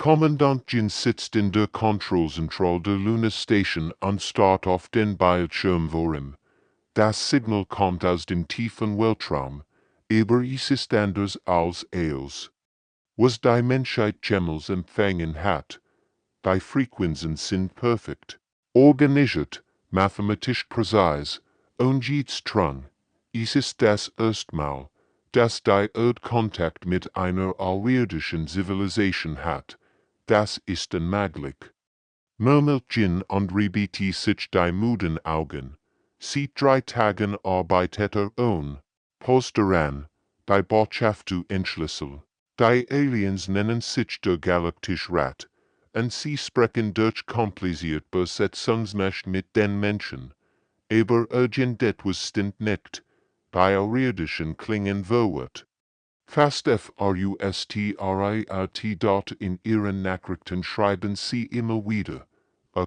Kommandant Jin sitzt in der Kontrollzentrale der Lunarstation und starrt auf den Bildschirm vor ihm. Das Signal kommt aus dem tiefen Weltraum, aber es ist anders als alles, was die Menschheit jemals empfangen hat. Die Frequenzen sind perfekt, organisiert, mathematisch präzise, und jetzt streng. Es ist das erste Mal, dass die Erde Kontakt mit einer außerirdischen Zivilisation hat. Das ist unmöglich. Murmelt Jin und reibt sich die müden Augen. Seit 3 Tagen arbeitet on. Post daran, die Botschaft zu entschlüsseln. Die Aliens nennen sich der Galaktische Rat, und sie sprechen durch kompliziert Besetzungsmächte mit den Menschen. Aber irgendetwas stimmt nicht. Die außerirdischen klingen verwirrt. Fast frustriert in ihren Nachrichten schreiben sie immer wieder.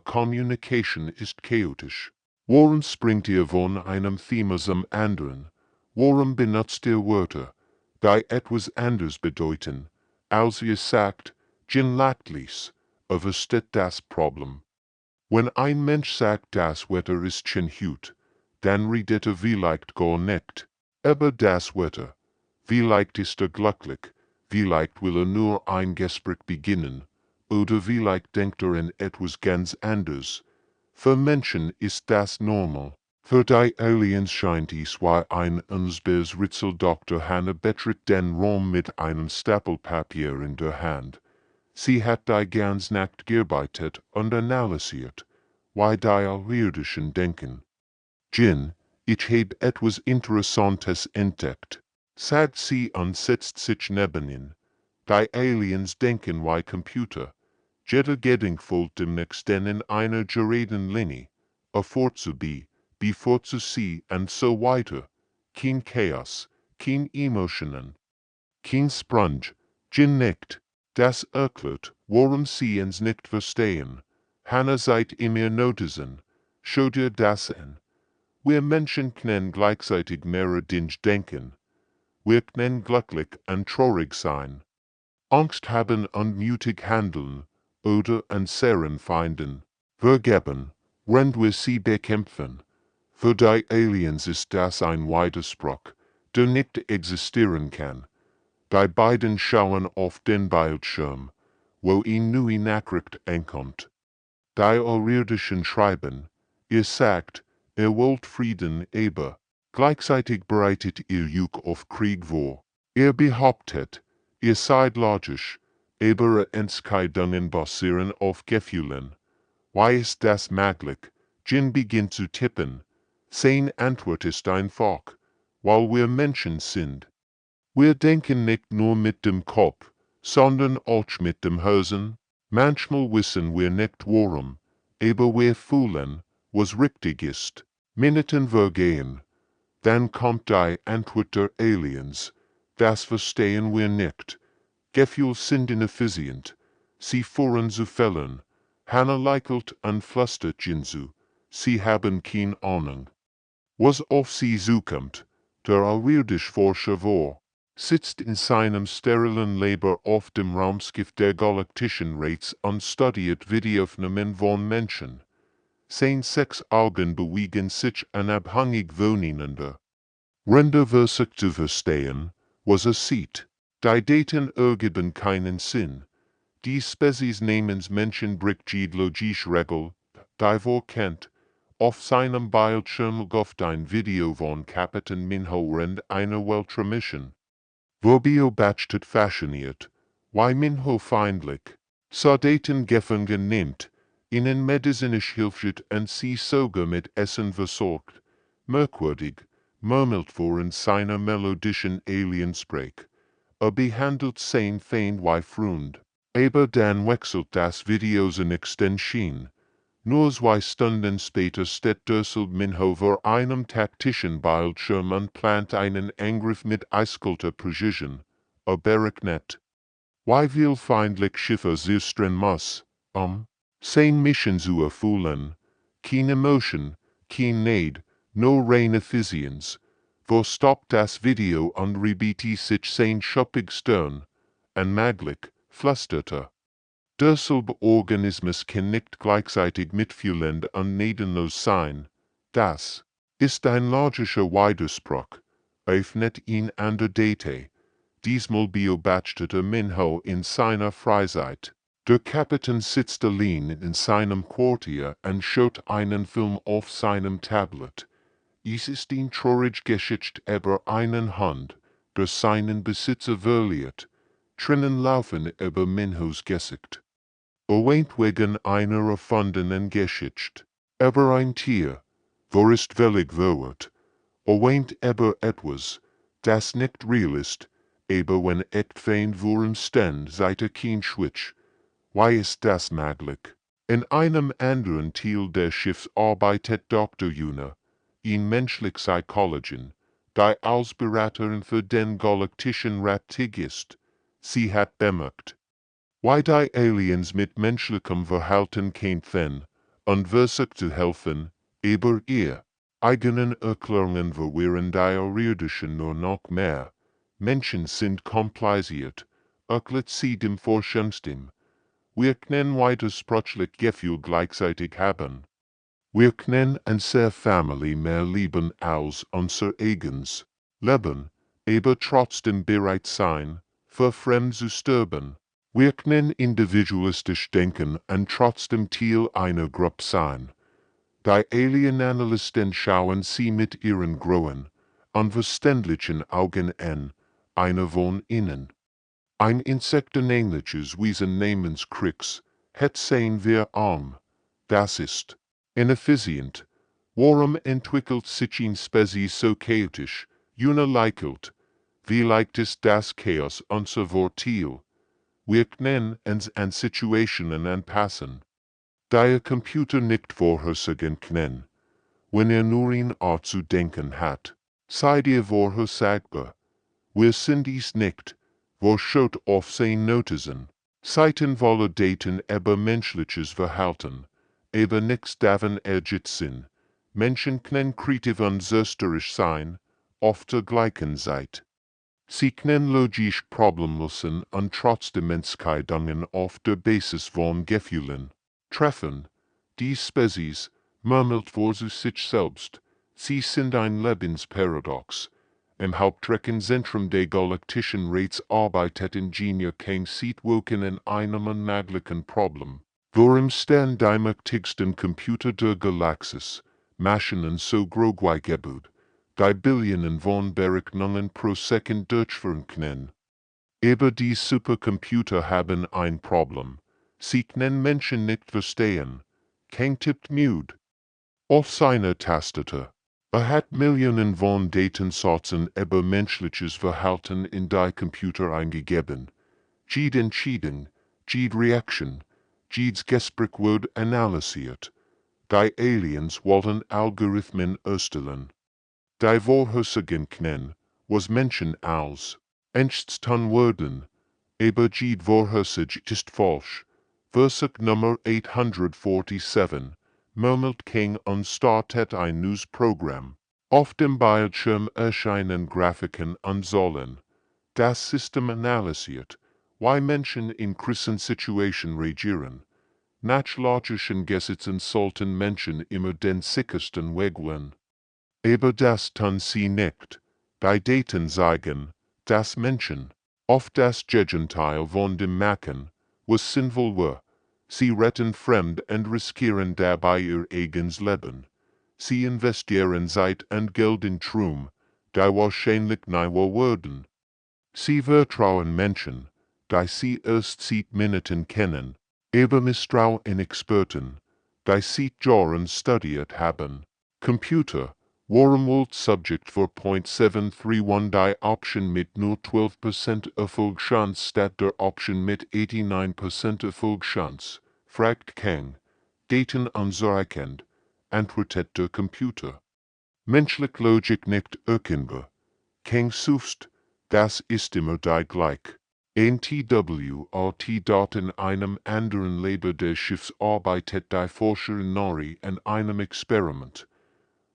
Communication ist chaotisch. Warum springt ihr von einem Thema zum anderen? Warum benutzt ihr Wörter, die etwas anders bedeuten, als ihr sagt? Jin lacht leise, versteht das Problem. Wenn ein Mensch sagt, das Wetter ist schön heute, dann redet vielleicht gar nicht. Aber das Wetter, vielleicht ist glücklich, vielleicht will nur ein Gespräch beginnen, oder vielleicht denkt an etwas ganz anderes. Für Menschen ist das normal. Für die Aliens scheint es wie ein unslösbares Rätsel. Dr. Hannah betritt den Raum mit einem Stapel Papier in der Hand. Sie hat die ganze Nacht gearbeitet und analysiert, wie die Außerirdischen denken. Jin, ich habe etwas Interessantes entdeckt, sagt sie und setzt sich neben ihn. Die Aliens denken wie Computer. Jeder Gedanke folgt demnächst in einer geraden Linie, bevor zu C und so weiter. Kein Chaos, kein Emotionen, kein Sprung. Jin nickt. Das erklärt, warum sie uns nicht verstehen. Hannah seid immer Notizen. Schau dir das an. Wir Menschen können gleichzeitig mehrere Dinge denken. Wir können glücklich und traurig sein, Angst haben und mutig handeln, oder unseren Feinden vergeben, wenn wir sie bekämpfen. Für die Aliens ist das ein Widerspruch, der nicht existieren kann. Die beiden schauen auf den Bildschirm, wo ihnen neue Nachricht ankommt. Die Außerirdischen schreiben, ihr sagt, ihr wollt Frieden, aber gleichzeitig bereitet ihr euch auf Krieg vor. Ihr behauptet, ihr seid logisch, aber Entscheidungen basieren auf Gefühlen. Wie ist das möglich? Jin beginnt zu tippen. Seine Antwort ist einfach, weil wir Menschen sind. Wir denken nicht nur mit dem Kopf, sondern auch mit dem Herzen. Manchmal wissen wir nicht warum, aber wir fühlen, was richtig ist. Minuten vergehen. Dann kommt die Antwort der Aliens. Das verstehen wir nicht. Gefühle sind ineffizient. Sie führen zu Fehlern. Hannah lächelt und flüstert Jin zu. Sie haben keine Ahnung, was auf sie zukommt. Der außerirdische Forscher vor sitzt in seinem sterilen Labor auf dem Raumschiff der Galaktischen Rates und studiert Videoaufnahmen von Menschen. Seine 6 Augen bewegen sich unabhängig voneinander. Render versucht zu verstehen, was sieht. Die Daten ergeben keinen Sinn. Die Spezies namens Menschen bricht jede logische Regel, die kennt. Auf seinem Bildschirm läuft ein Video von Kapitän Minho während einer Weltraummission. Beobachtet fasziniert, wie Minho feindlich Soldaten gefangen nimmt, ihnen medizinisch hilft und sie sogar mit Essen versorgt. Merkwürdig, murmelt vor in seiner melodischen Aliensprech. Behandelt sein Feind wie Freund. Aber dann wechselt das Video zur nächsten Schiene. Nur 2 Stunden später steht Durselt Minho vor einem taktischen Bildschirm und plant einen Angriff mit eiskalter Präzision. Berechnet. Wie viel feindlich Schiffe zerstreuen muss, sein Mission zu erfüllen. Keine Emotion, kein Neid, nur reine Effizienz. Wo stoppt das Video und reibt sich sein schuppig Stirn. Unmöglich, flüstert er. Der Organismus kann nicht gleichzeitig mitfühlend und gnadenlos sein. Das ist ein logischer Widerspruch. Öffnet ihn an der Date. Diesmal beobachtet Minho in seiner Freizeit. Der Kapitän sitzt allein in seinem Quartier und schaut einen Film auf seinem Tablet. Es ist eine traurige Geschichte über einen Hund, der seinen Besitzer verliert. Tränen laufen über Minhos Gesicht. Erwähnt wegen einer erfundenen Geschichte. Über ein Tier, wo ist willig wird. Erwähnt über etwas, das nicht real ist, aber wenn etwas worum stand, seid kein Schwitz. Why ist das möglich? In einem anderen Teil des Schiffs arbeitet Dr. Juna, ein menschlicher Psychologin, die als Beraterin für den Galaktischen Rat ist. Sie hat bemerkt, why die Aliens mit menschlichem Verhalten kämpfen und versucht zu helfen, aber ihr eigenen Erklärungen verwirren die Außerirdischen nur noch mehr. Menschen sind kompliziert, erklärt sie dem Forschungsteam. Wir können widersprüchliche Gefühle gleichzeitig haben. Wir können unser Familie mehr lieben als unser eigenes Leben, aber trotzdem bereit sein, für Fremd zu sterben. Wir können individualistisch denken und trotzdem Teil einer Gruppe sein. Die Alien-Analysten schauen sie mit ihren grauen, unverständlichen Augen an, einer von ihnen. Ein insektenähnliches Wesen namens Krix, het sehen wir arm. Das ist ineffizient. Warum entwickelt sich eine Spezies so chaotisch, unerleichtert? Wie leicht ist das Chaos unser Vorteil? Wir können uns an Situationen anpassen. Der Computer nicht vorhersagen kann, wenn nur eine Art zu denken hat, seid ihr vorhersagbar. Wir sind es nicht. Wir schaut auf sein Notizen. Seiten voller Daten über menschliches Verhalten, aber nichts davon ergibt Sinn. Menschen können kreativ und sästerisch sein, auf der gleichen Zeit. Sie können logisch problemlösen und trotzdem Entscheidungen auf der Basis von Gefühlen treffen. Die Spezies murmelt für sich selbst. Sie sind ein Lebensparadox. Im Hauptreckenzentrum der galaktischen Rats arbeitet Ingenieur Kang Seatwoken in einem unmöglichen Problem. Worum stehen die mächtigsten Computer der Galaxis, Maschinen so groß gebaut, die Billionen von Berechnungen pro Sekund durchführen können. Aber die Supercomputer haben ein Problem. Sie können Menschen nicht verstehen. Kang tippt müde auf seiner Tastatur. Hat Millionen von Datensätzen über menschliches Verhalten in die Computer eingegeben. Jede Entscheidung, jede Reaktion, jedes Gespräch wird analysiert. Die Aliens wollten Algorithmen erstellen. Die vorhersagen können, was Menschen als ernst tun würden. Aber jede Vorhersage ist falsch. Versuch Nummer 847. Murmelt King und startet ein News-Programm. Auf dem Bildschirm erscheinen Grafiken und Säulen. Das System analysiert, wie Menschen in Krisensituationen reagieren. Nach logischen Gesetzen sollten Menschen immer den sichersten Weg wählen. Aber das tun sie nicht. Die Daten zeigen, dass Menschen oft das Gegenteil von dem machen, was sinnvoll war. Sie retten fremd und riskieren dabei ihr eigenes Leben. Sie investieren Zeit und Geld in Trum, die wahrscheinlich nie werden. Sie vertrauen Menschen, die sie erst seit Minuten kennen, aber misstrauen Experten, die sie Jahren studiert haben. Computer, warum wollt Subject 4.731 die Option mit nur 12% Erfolgschance statt der Option mit 89% Erfolgschance? Fragt Kang. Daten unzureichend, antwortet der Computer. Menschlich Logik nicht erkennbar. Kang suchst, das ist immer die gleich. NTWRT. In einem anderen Leber des Schiffs arbeitet die Forscherin Nori an einem Experiment.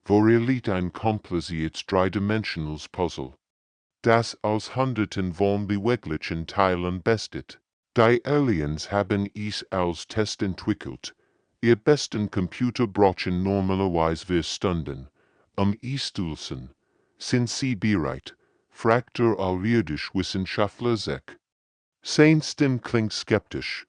Wo liegt ein kompliziertes dreidimensionales Puzzle, das aus Hunderten von beweglichen Teilen besteht. Die Aliens haben es als Test entwickelt, ihr besten Computerbrochen normalerweise verstanden. Istulsen. Sind sie bereit? Fragt der alrirdische Wissenschaftler sich. Sein Stimme klingt skeptisch.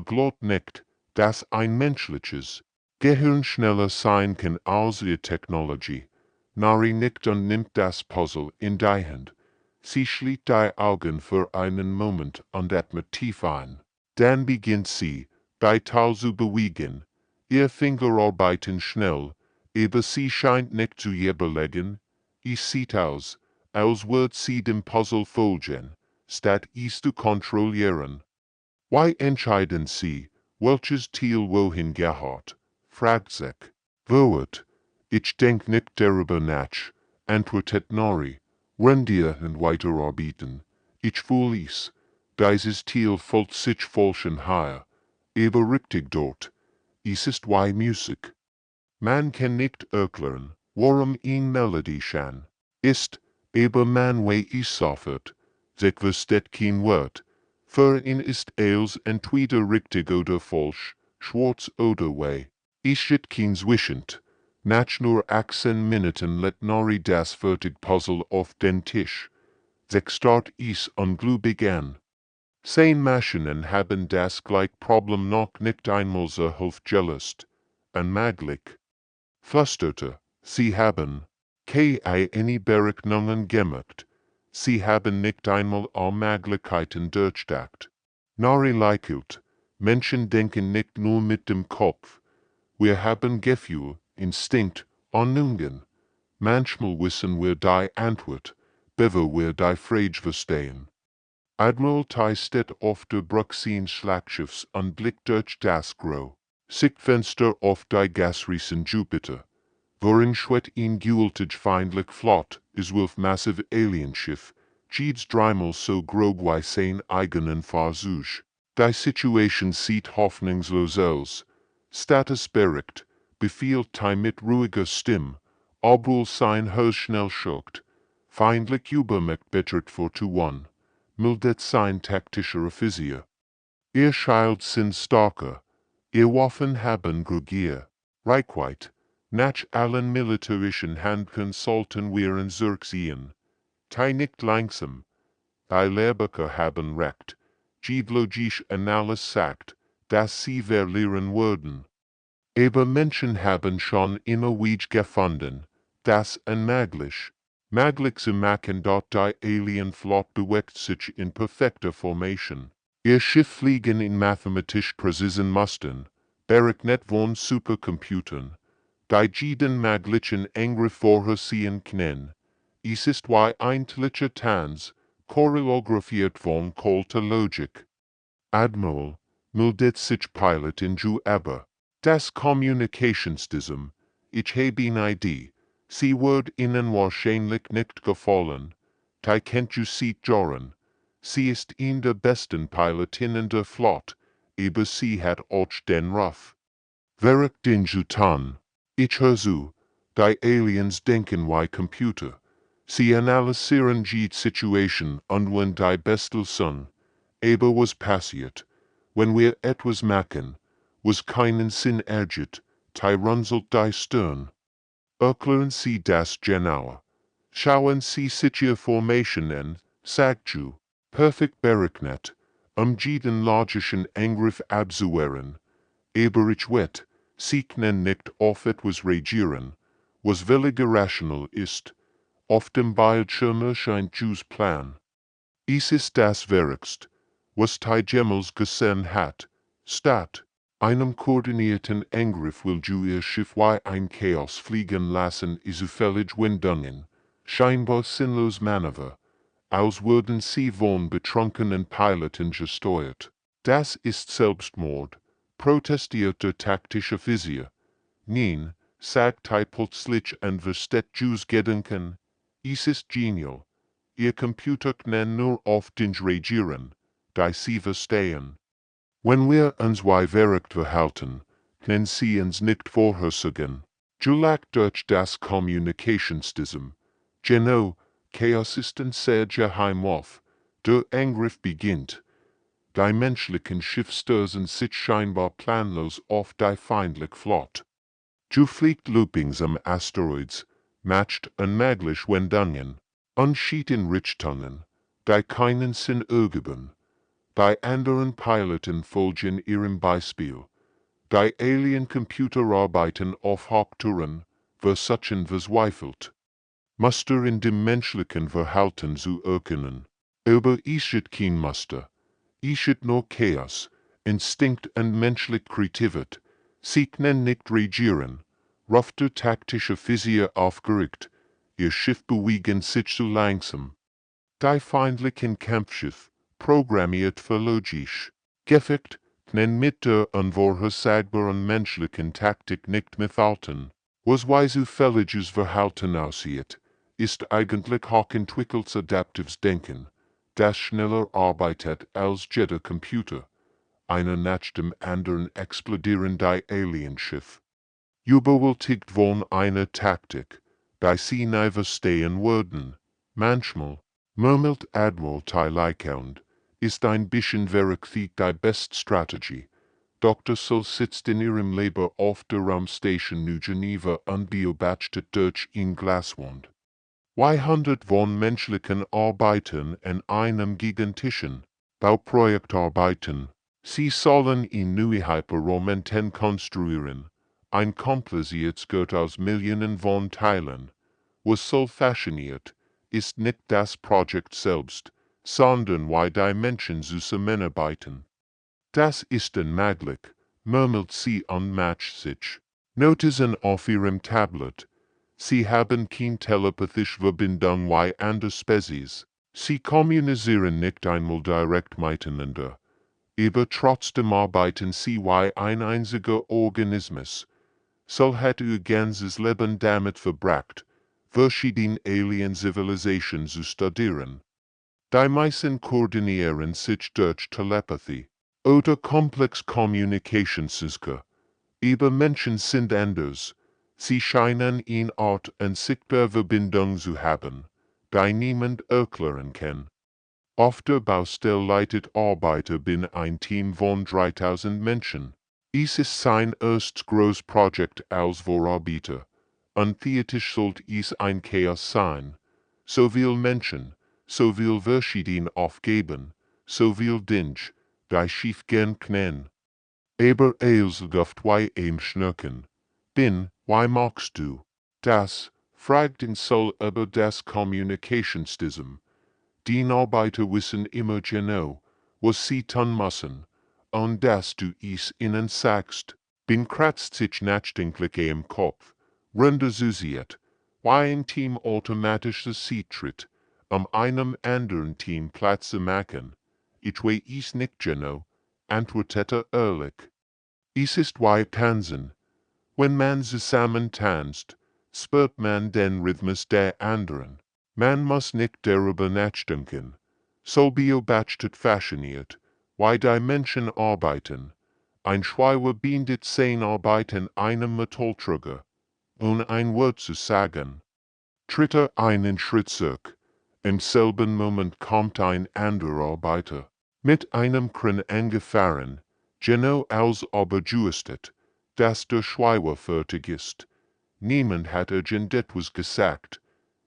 Glaubt nicht, dass ein menschliches Gehirn schneller sein kann als ihr Technologie. Nari nickt und nimmt das Puzzle in die Hand. Sie schließt die Augen für einen Moment und atmet tief ein. Dann beginnt sie, die Tal zu bewegen. Ihr Finger arbeiten schnell, aber sie scheint nicht zu überlegen. Es sieht aus, als würde sie dem Puzzle folgen, statt es zu kontrollieren. Why entscheiden sie, welches Ziel wohin gehört? Fragt sich. Wohet, ich denk nicht darüber nach, antwortet Nori. Rendier und weiterarbeiten. Ich fühl es. Dieses Ziel folgt sich falschen hier. Aber richtig dort. Es ist wie Musik. Man kann nicht erklären, warum ihn Melodie schön ist, aber man weiß es sofort. Sich versteht kein Wort. Für ihn ist alles entweder richtig oder falsch, schwarz oder weiß. Es gibt kein Zwischend. Nach nur 18 Minuten let Nori das fertig Puzzle auf den Tisch. Sich start es ungläubig an. Sein Maschinen haben das gleich Problem noch nicht einmal so hoch gelöst. Unmöglich. Flüsterte, sie haben keine Berechnungen gemacht. Sie haben nicht einmal alle Möglichkeiten durchdacht. Nari lächelt. Menschen denken nicht nur mit dem Kopf. Wir haben Gefühl, Instinkt, Ahnungen. Manchmal wissen wir die Antwort, bevor wir die Frage verstehen. Admiralty steht auf der Brücke seines Schlagschiffs und blickt durch das Sichtfenster auf die Gasriesen Jupiter. Worin schwet ihn gültig feindlich Flott, is wolf massive Alienschiff, jedes dreimal so grob wie sein eigenen Fahrzeug. Die Situation sieht hoffnungslos aus. Status bericht, befiehlt die mit ruhiger Stimme, obwohl sein Haus schnell schockt. Feindlich Übermacht bettert vorzuwan, mildet sein taktischer Offizier. Ihr Schild sind starker, ihr Waffen haben Grugier, Reichweite. Nach allen militärischen Handken sollten wir in Zurück sehen. Die nicht langsam. Die Lehrbücher haben recht. Geologische Analyse sagt, dass sie verlieren würden. Aber Menschen haben schon immer wieder gefunden, dass unmöglich. Möglich zu machen, dort die Alienflotte bewegt sich in perfekter Formation. Ihr Schiff fliegen in mathematisch präzisen Mustern, berechnet von Supercomputern. Die jeden möglichen Angriff vorhersehen können. Es ist wie eintliche Tanz, choreografiert von kalter Logik. Admiral, meldet sich Pilot in Ju aber. Das Kommunikationssystem, ich habe eine Idee, sie wird Ihnen wahrscheinlich nicht gefallen. Die kennt you sieht joren. Sie ist in der besten Pilotin der Flotte, aber sie hat auch den Ruf. Verek den Jutan. Ich höre zu, die Aliens denken wie Computer. Sie analysieren die Situation und wenn die Bestel sind. Aber was passiert, wenn wir etwas machen, was keinen Sinn ergibt, die runzelt die Stirn. Erklären Sie das genauer. Schauen Sie sich die Formation an, sagt you. Perfekt berechnet, jeden logischen Angriff abzuwehren. Aber ich weiß, Sie können nicht auf etwas reagieren, was völlig irrational ist. Auf dem Bildschirm erscheint Jews Plan. Es ist das Werkst, was die Gemmels gesehen hat. Statt einem koordinierten Angriff will Jew ihr Schiff wie ein Chaos fliegen lassen, ist völlig windungen, scheinbar sinnlos Manöver, als würden sie von betrunkenen Piloten gesteuert. Das ist Selbstmord. Protestiert der taktische Offizier. Nein, sagt die plötzlich und versteht Jews Gedanken. Es ist genial. Ihr Computer kann nur auf den reagieren, die sie verstehen. Wenn wir uns wie verrückt verhalten, können sie uns nicht vorhersagen. Julak durch das Kommunikationssystem. Genau, Chaos ist ein sehr geheim auf. Der Angriff beginnt. Die menschlichen Schiffstösen sit scheinbar planlos auf die feindlich Flot. Du fliegt loopings am Asteroids, matcht unmöglich Wendungen, unschied in Richtungen, die keinen Sinn ergeben. Die anderen Piloten folgen ihrem Beispiel. Die Alien-Computer arbeiten auf Hochtouren, versuchen verzweifelt, Muster in dem menschlichen Verhalten zu erkennen. Aber ischet kein Muster, ischet nur Chaos, Instinkt und menschliche Kreativität, sie können nicht regieren, ruft taktische Physik aufgeregt, ihr Schiff bewegen sich zu langsam. Die feindlichen Kampfschiff, programmiert für logisch, Gefecht, können mit der unvorhersagbaren menschlichen Taktik nicht mithalten. Was wie zufälliges Verhalten aussieht, ist eigentlich hochentwickeltes adaptives Denken, das schneller arbeitet als jeder Computer. Einer nach dem anderen explodieren die Alienschiff. Überwältigt von einer Taktik, die sie nie verstehen würden. Manchmal, murmelt Admiral Tylikhound, ist ein bisschen Verkrieg die beste Strategie. Dr. Sol sitzt in ihrem Leben auf der Raumstation New Geneva und beobachtet durch eine Glaswand. 200 von menschlichen Arbeiten in einem gigantischen Bauprojektarbeiten. Sie sollen in neue Hyperromenten konstruieren. Ein kompliziertes Gurt aus Millionen von Teilen. Was soll fasziniert, ist nicht das Projekt selbst, sondern wie die Menschen zusammenarbeiten. Das ist unmöglich, murmelt sie und macht sich. Notizen auf ihrem Tablet. Sie haben keine telepathische Verbindung wie andere Spezies. Sie kommunizieren nicht einmal direkt miteinander. Aber trotzdem arbeiten sie wie ein einziger Organismus. So hat ihr ganzes Leben damit verbracht, verschiedene Alien-Zivilisationen zu studieren. Die meisten koordinieren sich durch Telepathie oder komplex Kommunikationssysteme. Aber Menschen sind anders. Sie scheinen eine Art unsichtbare Verbindung zu haben, die niemand erklären kann. Auf der Baustelle leitet Arbeiter bin ein Team von 3000 Menschen. Es ist sein erstes großes Projekt als Vorarbeiter. Und theoretisch sollte es ein Chaos sein. So viel Menschen, so viel verschiedene Aufgaben, so viel Dinge, die schief gehen können. Aber als duft wie schnurken. Bin, wie magst du? Das, fragt den Soul über das Kommunikationssystem. Die Arbeiter wissen immer genau, was sie tun müssen, und dass du es ihnen sagst. Bin kratzt sich nachdenklich im Kopf, runtersusiert, wie ein Team automatisch sie tritt, einem anderen Team Platz zu machen. Ich weiß es nicht genau, antwortete ehrlich. Es ist wie Tanzen. Wenn man zusammen tanzt, spürt man den Rhythmus der anderen. Man muss nicht darüber nachdenken. So beobachtet fasziniert, wie die Menschen arbeiten. Ein Schreiber bindet 10 Arbeiten einem Metallträger, ohne ein Wort zu sagen. Tritt einen Schritt zurück. Im selben Moment kommt ein anderer Arbeiter. Mit einem Kran angefahren, genau als ob gewusst, dass der Schreiber fertig ist. Niemand hat irgendetwas gesagt.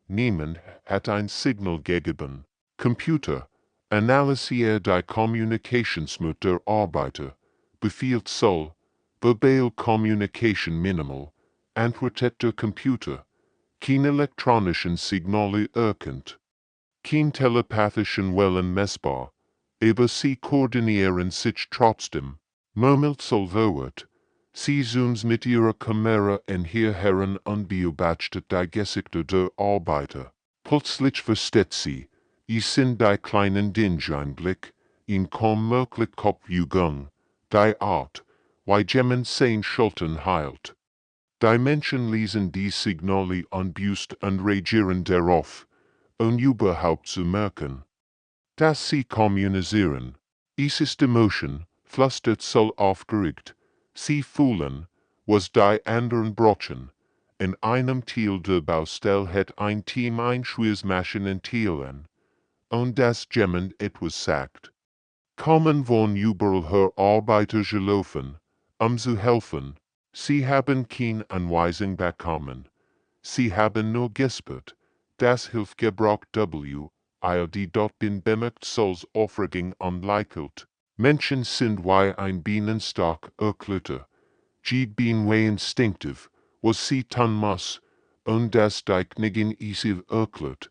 Niemand hat ein Signal gegeben. Computer, analysiere die Kommunikationsmut der Arbeiter, befiehlt soll, verbal Communication minimal, antwortet der Computer, kein elektronischen Signale erkannt, kein telepathischen Wellen messbar, aber sie koordinieren sich trotzdem, murmelt Solvowert. Sie zoomt mit ihrer Kamera in hier heran und beobachtet die Gesichter der Arbeiter. Plötzlich versteht sie, es sind die kleinen Dinge ein Blick, in kaum möglich Kopfügung, die Art, wie jemand sein Schultern heilt. Die Menschen lesen die Signale unbewusst und reagieren darauf, ohne überhaupt zu merken, dass sie kommunizieren. Es ist Emotion, flüstert Soul aufgeregt. Sie fühlen, was die anderen brauchen. In einem Teil der Baustelle hat ein Team ein schweres Maschinenteil an. Und das jemand etwas sagt. Kommen von überall her Arbeiter gelaufen, zu helfen. Sie haben keine Anweisung bekommen. Sie haben nur gespürt, das Hilfgebrauch dort bin bemerkt sols Aufregung anleichelt. Menschen sind wie ein Bienenstock erklütter. Sie bin wie instinktiv, was sie tun muss, und das Deiknigen isiv erklärt.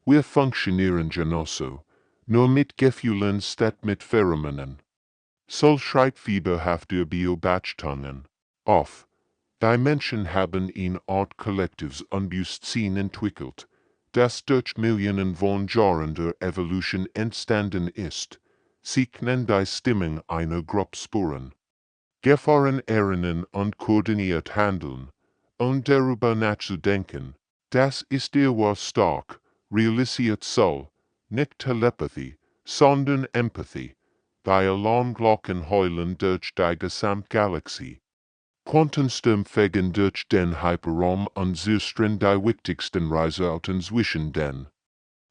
Wir funktionieren genauso, nur mit Gefühlen statt mit Pheromonen. Soll fieberhafte Beobachtungen. Oft. Die Menschen haben eine Art Kollektivs Unbewusstsein entwickelt, das durch Millionen von Jahren der Evolution entstanden ist. Sie können die Stimmung einer Gruppe spüren. Gefahren erinnern und koordiniert handeln, und darüber nachzudenken, das ist ihr was stark, realisiert soll, nicht Telepathie, sondern Empathie. Die Alarmglocken heulen durch die Gesamtgalaxie. Quantensturm fegen durch den Hyperraum und zerstreuen die wichtigsten Reiserouten zwischen den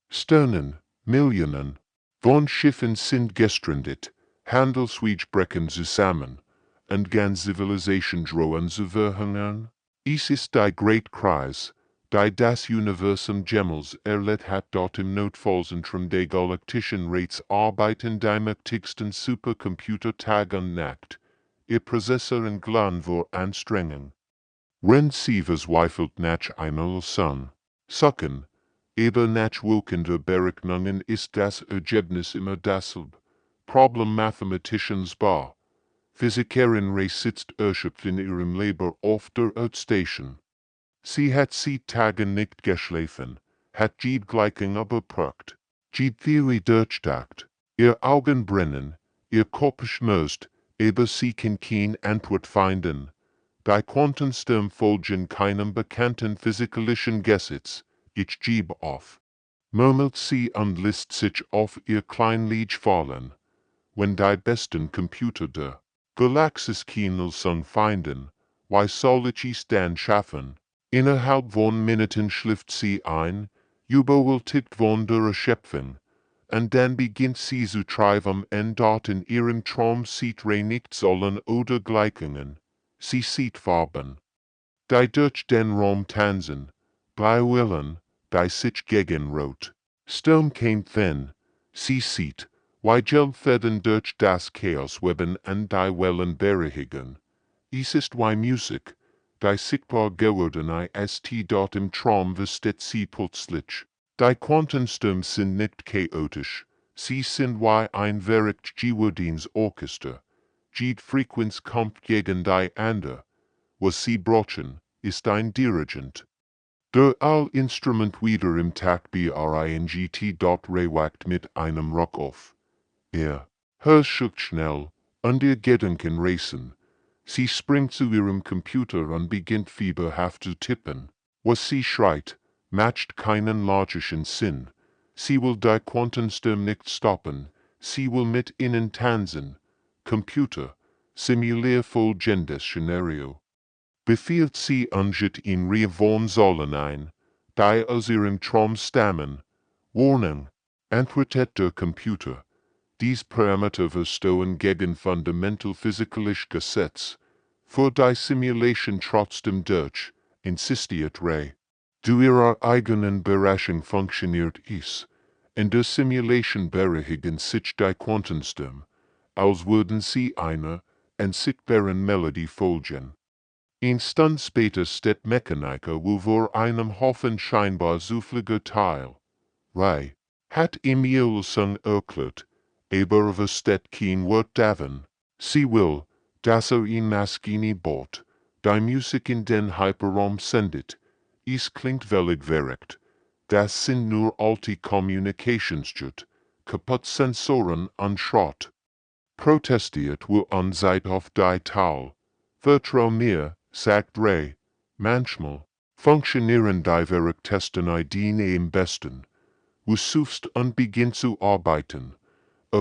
Sternen. Millionen von Schiffen sind gestrandet, Handelswege brechen zusammen, und ganz Zivilisation drohen zu verhungern. Es ist die Great Kreis, die das Universum jemals erlebt hat dort im Notfallzentrum der galaktischen Rates arbeiten die mächtigsten Supercomputer Tag und Nacht. Ihr Prozessor und Glan vor Anstrengung. Wenn sie verzweifelt nach einer Lösung suchen, aber nach wirkender Berechnungen ist das Ergebnis immer dasselbe. Problem Mathematicians bar. Physikerin Ray sitzt erschöpft in ihrem Labor auf der Erdstation. Sie hat seit Tagen nicht geschlafen, hat die Gleichung überprüft, die Theorie durchdacht, ihr Augen brennen, ihr Kopf schmerzt, aber sie kann keine Antwort finden. Die Quantensturm folgen keinem bekannten physikalischen Gesetz, ich gebe auf. Murmelt sie und lässt sich auf ihr Kleinlied fallen. Wenn die besten Computer der Galaxis Kienelsung finden, why soll ich es dann schaffen? Innerhalb von Minuten schläft sie ein, überwältigt von der Erschöpfung, und dann beginnt sie zu treiben und dort in ihrem Traum sieht nicht sollen oder Gleichungen. Sie sieht Farben, die durch den Raum tanzen, bei Willen, die sich gegenrot. Sturm kein Thin, sie sieht, wie Gelbfäden durch das Chaos weben und die Wellen berehigen. Es ist wie Musik, die sichtbar gewordene ist dort im Traum versteht sie plötzlich. Die Quantensturm sind nicht chaotisch, sie sind wie ein verrückt gewordens Orchester. Jede Frequenz kommt gegen die andere. Was sie brauchen, ist ein Dirigent. Der All-Instrument wieder im Takt bringt dort rewacht mit einem Ruck auf. Hört schnell, und ihr Gedanken racen. Sie springt zu ihrem Computer und beginnt fieberhaft zu tippen. Was sie schreit, macht keinen logischen Sinn. Sie will die Quantensturm nicht stoppen, sie will mit ihnen tanzen. Computer, simulier folgendes Szenario. Befiehlt sie anjet in Reavon sollen ein, die aus ihrem Traum stammen. Warnung, antwortet der Computer. Dies Parameter verstoßen gegen fundamental physikalisch Gesetz. Für die Simulation trotzdem durch, insistiert Ray. Du ihrer eigenen Berechnung funktioniert es. In der Simulation berehigen sich die Quantensturm, als würden sie einer unsichtbaren Melodie folgen. Ein Stund später steht Mechaniker wo vor einem Haufen scheinbar zufälliger Teil. Ray hat ihm die Lösung erklärt, aber versteht kein Wort davon. Sie will, dass ihn Maschine baut, die Musik in den Hyperraum sendet. Es klingt völlig verrückt. Das sind nur alte Communicationsjut, kaputt Sensoren und Schrott. Protestiert wo an Zeit auf die Tal. Vertrau mir, sagt Ray. Manchmal funktionieren die verrücktesten Ideen am besten. Du suchst und beginnst zu arbeiten,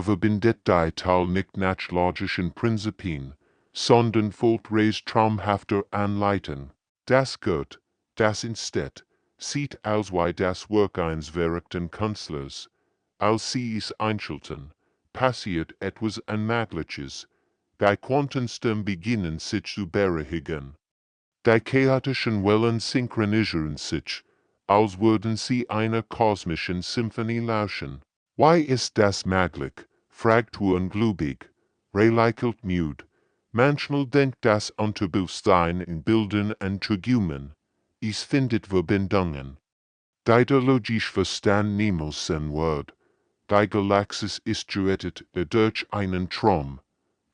verbindet die Tal nicht nach logischen Prinzipien, sondern folgt Rays traumhafter Anleitung. Das Gott, das instead, sieht aus wie das Werk eines verrückten Künstlers. Als sie es einschalten, passiert etwas Unmögliches. Die Quantensturm beginnen sich zu beruhigen. Die chaotischen Wellen synchronisieren sich, als würden sie einer kosmischen Symphonie lauschen. Why ist das möglich? Fragt ungläubig. Lächelt müde. Manchmal denkt das Unterbewusstsein in Bildern und Tragödien. Es findet Verbindungen. Die logisch Verstand niemals sein Wort. Die Galaxis ist gerettet durch einen Traum.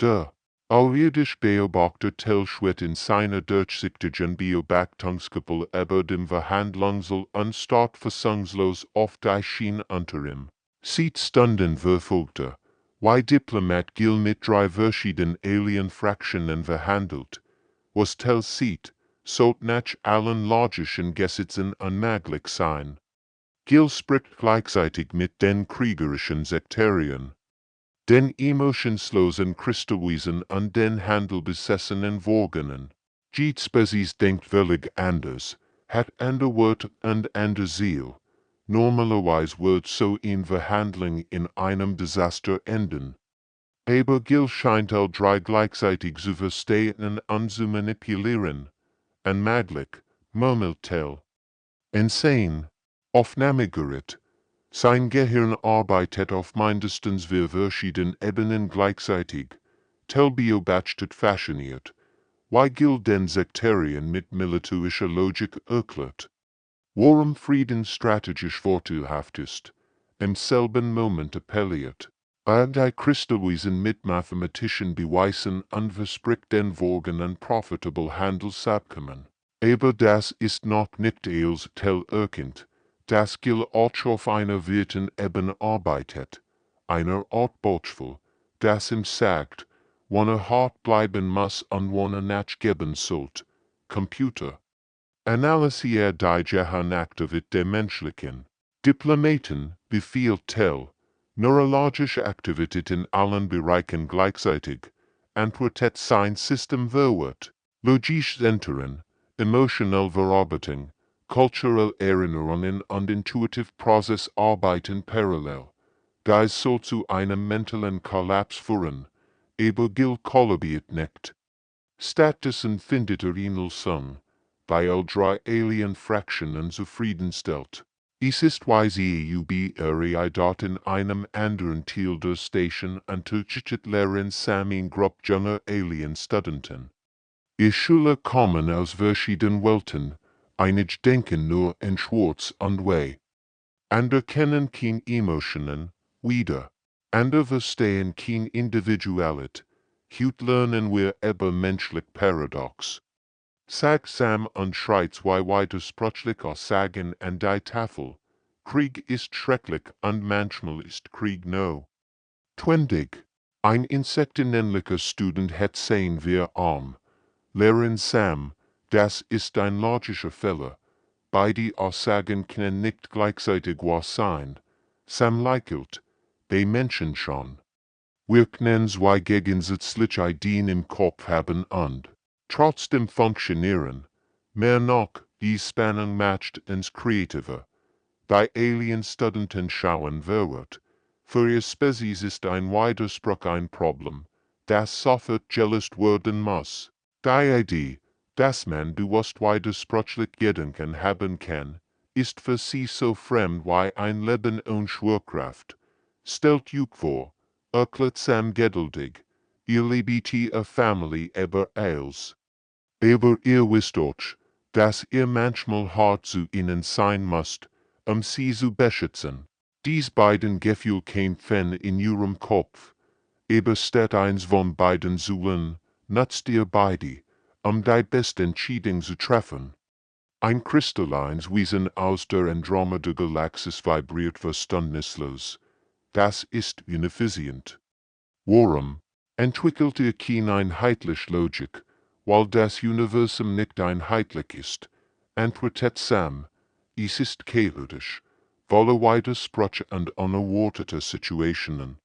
Der alljährlich Beobachter Telschwet in seiner durchsichtigen Beobachtungskuppel über dem Verhandlungssaal anstarrt fassungslos auf die Schiene unter ihm. Sieht Stunden verfolgte. Wie Diplomat Gil mit drei verschiedenen Alien-Fraktionen verhandelt. Was Tell sieht, sollte nach allen logischen Gesetzen unmöglich sein. Gil spricht gleichzeitig mit den kriegerischen Sektarien, den emotionslosen Kristallwesen und den handelbesessenen Worgenen. Jede Spezies denkt völlig anders, hat andere Wörter und andere Ziel. Normalerweise wird so eine Verhandlung in einem Desaster enden. Aber Gil scheint all drei gleichzeitig zu verstehen und zu manipulieren. Unmöglich, murmelt Tell. Insane. Aufnahmegerät. Sein Gehirn arbeitet auf mindestens vier verschiedenen Ebenen gleichzeitig. Tell beobachtet fasziniert, wie Gil den Sektarien mit militärischer Logik erklärt. Warum Frieden strategisch vorteilhaft ist, im selben Moment appelliert. Die Kristallwesen mit mathematischen Beweisen und verspricht den Worgenen profitable Handelsabkommen. Aber das ist noch nicht als Tell erkennt, dass Gil auch auf einer wirten Ebene arbeitet, einer Art Beispiel, das ihm sagt, wann hart bleiben muss und wann nachgeben sollte. Computer. Analysiert die Gehirnaktivität der menschlichen Diplomaten, befiehlt Tell, neurologische Aktivität in allen Bereichen gleichzeitig, antwortet sein System verwirrt, logisch Zentren, emotional Verarbeitung, cultural Erinnerungen und intuitive Prozess arbeiten parallel. Dies soll zu einem mentalen Kollaps führen, aber Gil kollabiert nicht. Stattdessen findet ihn Sung, bei all drei Alien-Fraktionen zufriedenstellt. Es ist dort in einem anderen Teil der Station unterrichtet lehren Samin Gruppe junger Alien-Studenten. Die Schüler kommen aus verschiedenen Welten, einige denken nur in Schwarz und Weiß. Andere kennen keine Emotionen, wieder. Andere verstehen keine Individualität. Heute lernen wir über menschlich Paradox. Sag Sam und schreit widersprüchlich Aussagen an die Tafel. Krieg ist schrecklich und manchmal ist Krieg notwendig. Ein insektenähnlicher Student hat sehen wir arm. Lehrerin Sam, das ist ein logischer Fehler. Beide Aussagen können nicht gleichzeitig wahr sein. Sam lächelt. Die Menschen schon. Wir können zwei gegensätzliche Ideen im Kopf haben und trotzdem funktionieren. Mehr noch, die Spannung matcht ins Kreative. Die Alien-Studenten schauen verwirrt. Für ihr Spezies ist ein Widerspruch ein Problem, das sofort gelöst werden muss. Die Idee, dass man bewusst widersprüchlich Gedanken haben kann, ist für sie so fremd wie ein Leben ohne Schwerkraft. Stellt euch vor, erklärt Sam geduldig, ihr lebt a Family über alles. Aber ihr wisst auch, dass ihr manchmal hart zu ihnen sein müsst, sie zu beschützen. Dies beiden Gefühle kämpfen in ihrem Kopf. Aber statt eins von beiden zu lernen, nutzt ihr beide, die beste Entscheidung zu treffen. Ein kristallines Wesen aus der Andromeda-Galaxis vibriert verständnislos. Das ist ineffizient. Warum entwickelt ihr keine einheitliche Logik, weil das Universum nicht einheitlich ist? Antwortet Sam, es ist chaotisch, voller Widersprüche und unerwarteter Situationen.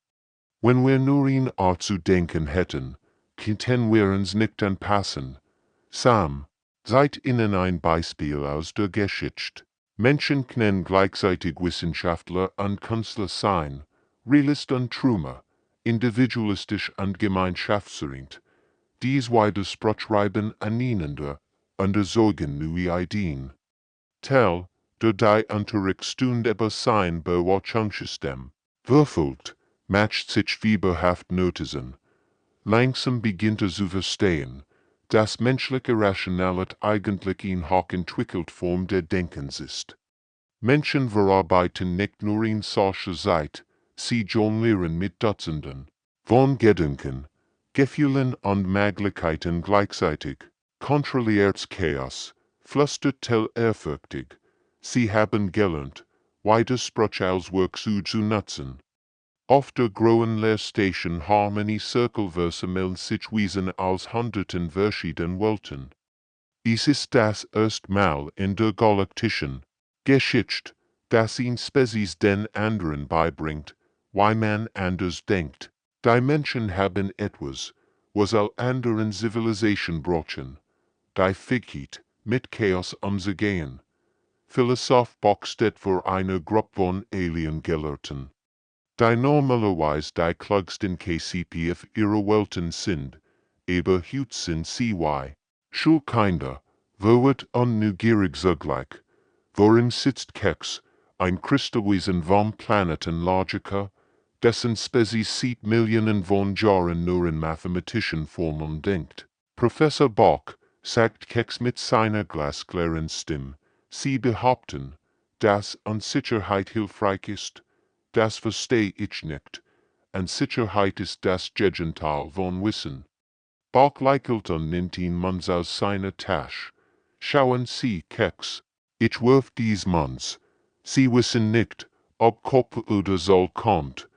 Wenn wir nur eine Art zu denken hätten, könnten wir uns nicht anpassen. Sam, seid Ihnen ein Beispiel aus der Geschichte. Menschen können gleichzeitig Wissenschaftler und Künstler sein, Realist und Trümer, individualistisch und gemeinschaftsorientiert. Dies widersprüchreiben aneinander, untersorgen neue Ideen. Tel, der die Unterrichtsstund über sein Beobachtungssystem würfelt, matcht sich fieberhaft Notizen. Langsam beginnt zu verstehen, dass menschliche Rationalität eigentlich in hochentwickelt Form der Denkens ist. Menschen verarbeiten nicht nur in solcher Zeit, sie jonglieren mit Dutzenden von Gedanken, Gefühlen und Möglichkeiten gleichzeitig. Kontrolliertes Chaos, flüstert Tell ehrfürchtig. Sie haben gelernt, Widersprüche als Werkzeug zu nutzen. Auf der großen Lehrstation Harmony Circleverse melden sich Wesen als hunderten verschieden Welten. Es ist das erste Mal in der Galaktischen Geschichte, dass ein Spezies den anderen beibringt, wie man anders denkt. Die Menschen haben etwas, was all anderen Zivilisationen brauchen. Die Fähigkeit, mit Chaos umzugehen. Philosoph boxtet für eine Gruppe von Alien-Gelehrten, die normalerweise die klügsten KCP auf ihrer Welten sind, aber heute sind sie Schulkinder, verwirrt und neugierig zugleich. Worin sitzt Kex, ein Kristallwesen vom Planeten Logica, dessen Spezies seit Millionen von Jahren nur in mathematischen Formeln denkt. Professor Bock sagt Kex mit seiner glasklaren Stimme, sie behaupten, dass Unsicherheit hilfreich ist. Das verstehe ich nicht. Unsicherheit ist das Gegenteil von Wissen. Bock lächelt und nimmt ihn Manns aus seiner Tasche. Schauen Sie, Kex, ich wirf dies Manns. Sie wissen nicht, ob Kopf oder Soll kommt.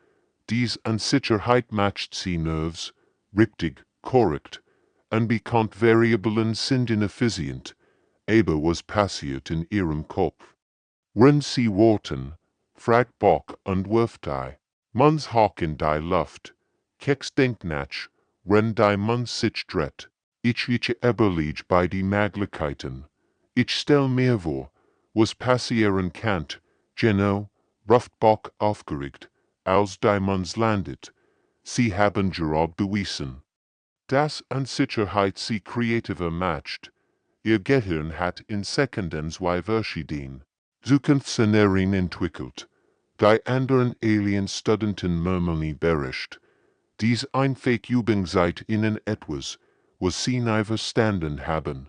Dies Unsicherheit matcht sie Nerves, richtig, korrekt. Unbekannt Variablen sind ineffizient, aber was passiert in ihrem Kopf? Wenn sie warten, fragt Bock und wirft die Manns hoch in die Luft. Kex denkt nach, wenn die Manns sich dreht. Ich überlege bei die Möglichkeiten. Ich stell mir vor, was passieren kann, genau, ruft Bock aufgeregt, als die Manns landet. Sie haben gerade bewiesen, dass Unsicherheit sie kreativer matcht. Ihr Gehirn hat in Sekunden zwei verschiedene Zukunftsszenarien entwickelt. Die anderen Alien-Studenten murmeln berischt. Dies einfach Übung seit ihnen etwas, was sie nie verstanden haben.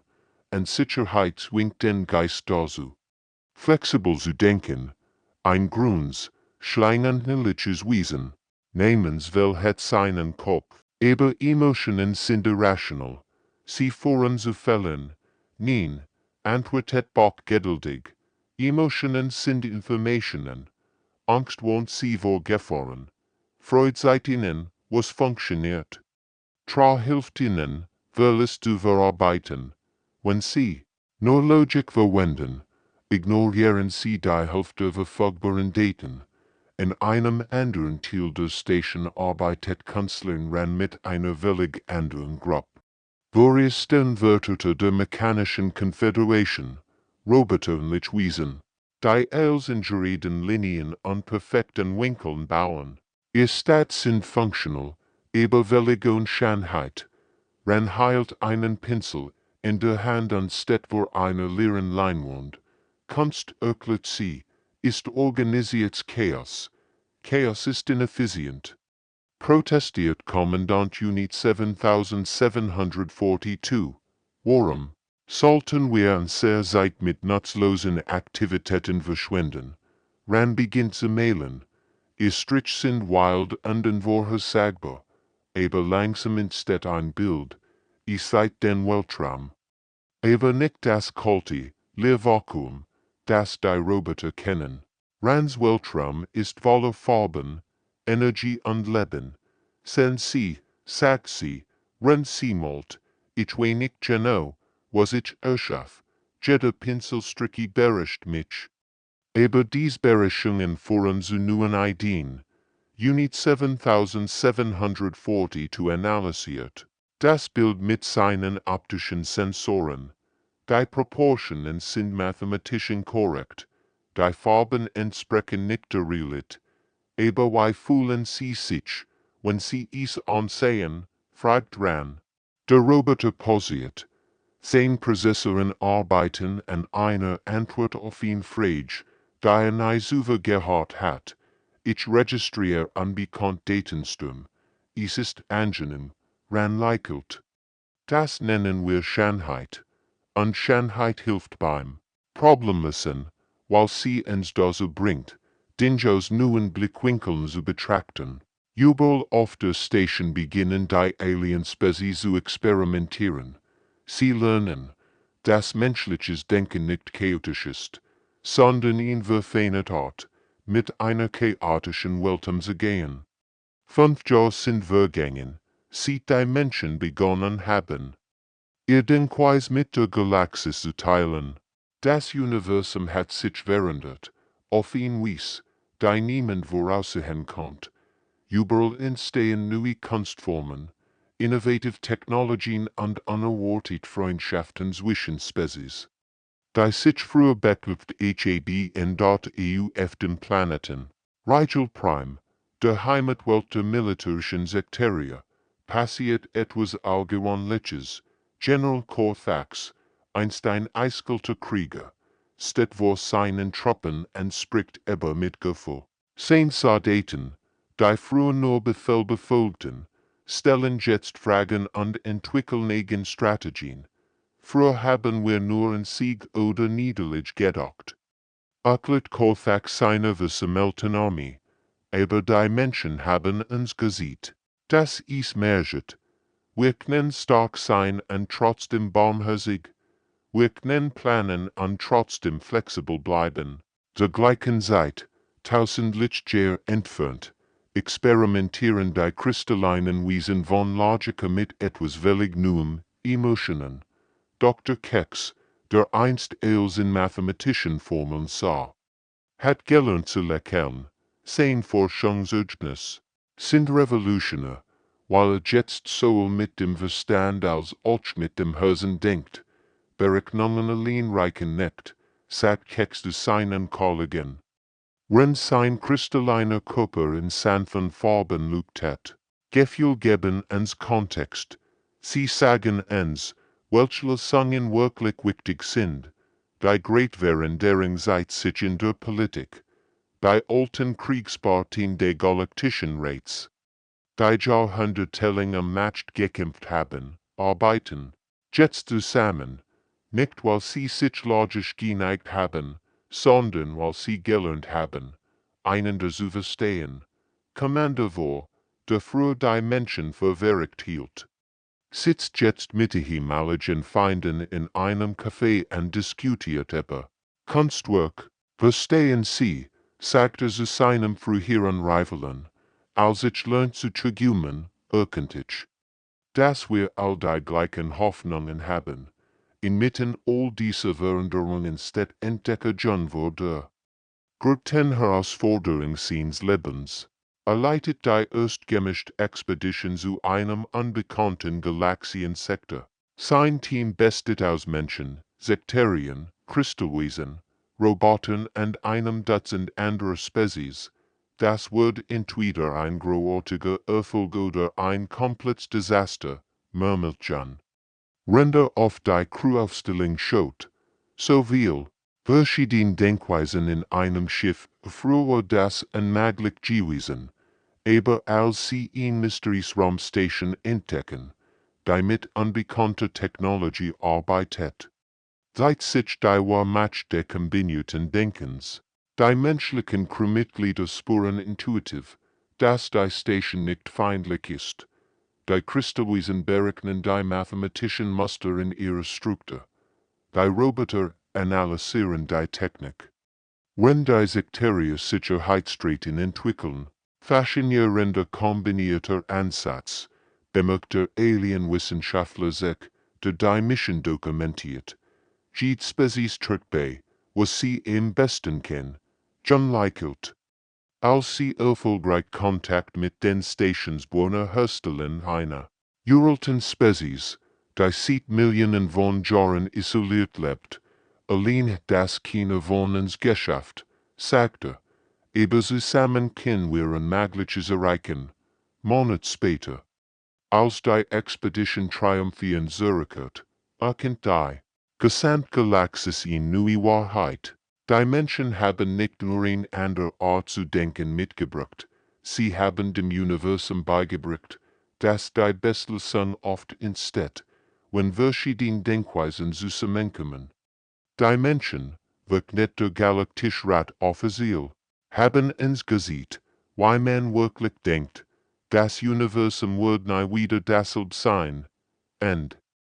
Unsicherheit zwingt den Geist dazu, flexibel zu denken. Ein Grunds, schlangenliches Wesen, namens will het seinen Kopf, aber Emotionen sind irrational. Sie fahren zu fällen. Nein, antwortet Bock geduldig. Emotionen sind Informationen. Angst wohnt sie vorgefahren. Freud sagt ihnen, was funktioniert. Tra hilft ihnen, es zu verarbeiten. Wenn sie nur Logik verwenden, ignorieren sie die Hälfte verfügbaren Daten. In einem anderen Teil der Station arbeitet Kanzlerin Ran mit einer völlig anderen Gruppe. Worin Sternwörter der mechanischen Konföderation, Roboter und Wesen, die als in geraden Linien und perfekten Winkeln bauen. Ihr Stats sind functional, aber völlig Unscheinheit. Ran hielt einen Pinsel in der Hand anstatt vor einer leeren Leinwand. Kunst erklärt sie, ist organisiertes Chaos. Chaos ist ineffizient. Protestiert Kommandant Unit 7742. Warum sollten wir unsere Zeit mit nutzlosen Aktivitäten verschwenden? Ran beginnt zu mailen. Ihr Strich sind wild und unvorhersagbar, aber langsam entsteht ein Bild. Ihr seid den Weltraum. Aber nicht das kalte, leere Vakuum, das die Roboter kennen. Rans Weltraum ist voller Farben, Energie und Leben. Sen sie, sagt sie, Ran sie malt, ich weiß nicht genau, was ich erschaffe. Jeder Pinselstricke berischt mich. Aber dies Berichtungen führen zu neuen Ideen. Unit 7742 analysiert. Das Bild mit seinen optischen Sensoren. Die Proportionen sind mathematisch korrekt. Die Farben entsprechen nicht der Realität. Aber wie fühlen sie sich, wenn sie es ansehen, fragt ran. Der Roboter pausiert. Zijn Prozessoren arbeiten an einer Antwort auf ihn Frage, die nie zuver gehört hat. Ich registriere unbekannt Datensturm. Es ist angenehm, ran likelt. Das nennen wir Schönheit. Und Schönheit hilft beim Problemlösen, weil sie uns dazu bringt, Dinge neuen Blickwinkeln zu betrachten. Überall auf der Station beginnen die Alien-Spezies zu experimentieren. Sie lernen, dass menschliches Denken nicht chaotisch ist, sondern in verfeinert Art, mit einer chaotischen Welt umzugehen. 5 Jahre sind vergangen, seit die Menschen begonnen haben, ihr Denkweise mit der Galaxis zu teilen. Das Universum hat sich verändert, auf ihn Weise, die niemand voraussehen konnte. Überall entstehen neue Kunstformen, innovative Technologien und unerwartet Freundschaften zwischen Spezies. Die sich früher bekämpft HAB in dort EU auf den Planeten. Rigel Prime, der Heimatwelt der militärischen Sektorier, passiert etwas Außergewöhnliches. General Corthax, einst ein eiskalter Krieger, steht vor seinen Truppen und spricht über mit Gefühl. Seine Soldaten, die früher nur Befehl befolgten, stellen jetzt Fragen und entwickeln eigene Strategien. Früher haben wir nur an Sieg oder Niederlage gedacht. Erklärt Corthax seine versammelten Armee, aber die Menschen haben uns gesehen, dass es merkt. Wir können stark sein und trotzdem barmherzig. Wir können planen und trotzdem flexibel bleiben. Zur gleichen Zeit, 1000 Lichtjahre entfernt, experimentieren die kristallinen Wesen von Logiker mit etwas völlig Neuem, Emotionen. Dr. Keks, der einst alles in mathematischen Formeln sah, hat gelernt zu lächeln. Sein Forschungsergebnis sind revolutionär, weil jetzt sowohl mit dem Verstand als auch mit dem Herzen denkt. Berechnungen allein reichen nicht, sagt Keks zu seinen Kollegen. Wenn sein kristalliner Körper in sanften Farben leuchtet, Gefühl geben uns Kontext. Sie sagen uns, welche Lösungen wirklich wichtig sind. Die Greatwähren deren Zeit sich in der Politik, die alten Kriegspartien der Galaktischen Reichs, die Jahrhundertelang am Markt gekämpft haben, arbeiten, jetzt zusammen, nicht weil sie sich logisch geneigt haben, sondern weil sie gelernt haben, einander zu verstehen. Commander vor, der früher die Menschen für verrückt hielt, sitzt jetzt mit ehemaligen Feinden in einem Café und diskutiert über Kunstwerk. Verstehen Sie, sagte zu seinem früheren Rivalen, als ich lernt zu träumen, öffentlich, dass wir all die gleichen Hoffnungen haben. Inmitten all dieser Veränderungen steht Entdecker John vor der größten Herausforderung seines Lebens. Leitet die erstgemischte Expedition zu einem unbekannten Galaxiensektor. Sein Team besteht aus Menschen, Sektorien, Kristallwesen, Robotern und einem Dutzend anderer Spezies. Das wird entweder ein großartiger Erfolg oder ein komplettes Desaster, murmelt John. Render auf die Crewaufstellung schaut. So viel verschiedene Denkweisen in einem Schiff, früher das unmöglich gewesen. Aber als sie in Mysteries Raumstation entdecken, die mit unbekannter Technologie arbeitet, zeigt sich die Wahrheit der kombinierten Denkens. Die menschlichen Crewmitglieder spüren intuitiv, dass die Station nicht feindlich ist. Die Kristallwesen berechnen die mathematischen Muster in ihrer Struktur. Die Roboter analysieren die Technik. Wenn die Sektorier Sicherheitsstrategien entwickeln, faszinierender kombinierter Ansatz, bemerkt der Alienwissenschaftler sich, der die Mission dokumentiert. Jede Spezies trägt bei, was sie am besten kennen. John likelt. Als sie erfolgreich Kontakt mit den Stationsbewohnern herstellen, einer uralten Spezies, die seit Millionen von Jahren isoliert lebt, allein das keine von uns geschafft, sagte, aber zusammen können wir Unmögliches erreichen. Monat später, als die Expedition triumphierend zurückkehrt, erkennt die Gesamtgalaxis in neue Wahrheit. Die Menschen haben nicht nur eine andere Art zu denken mitgebracht, sie haben dem Universum beigebracht, dass die Beschlüsse oft entsteht, wenn verschiedene Denkweisen zusammenkommen. Die Menschen, welche nicht der Galaktische Rat offiziell, haben uns gesagt, wie man wirklich denkt, das Universum wird nie wieder dasselbe sein, und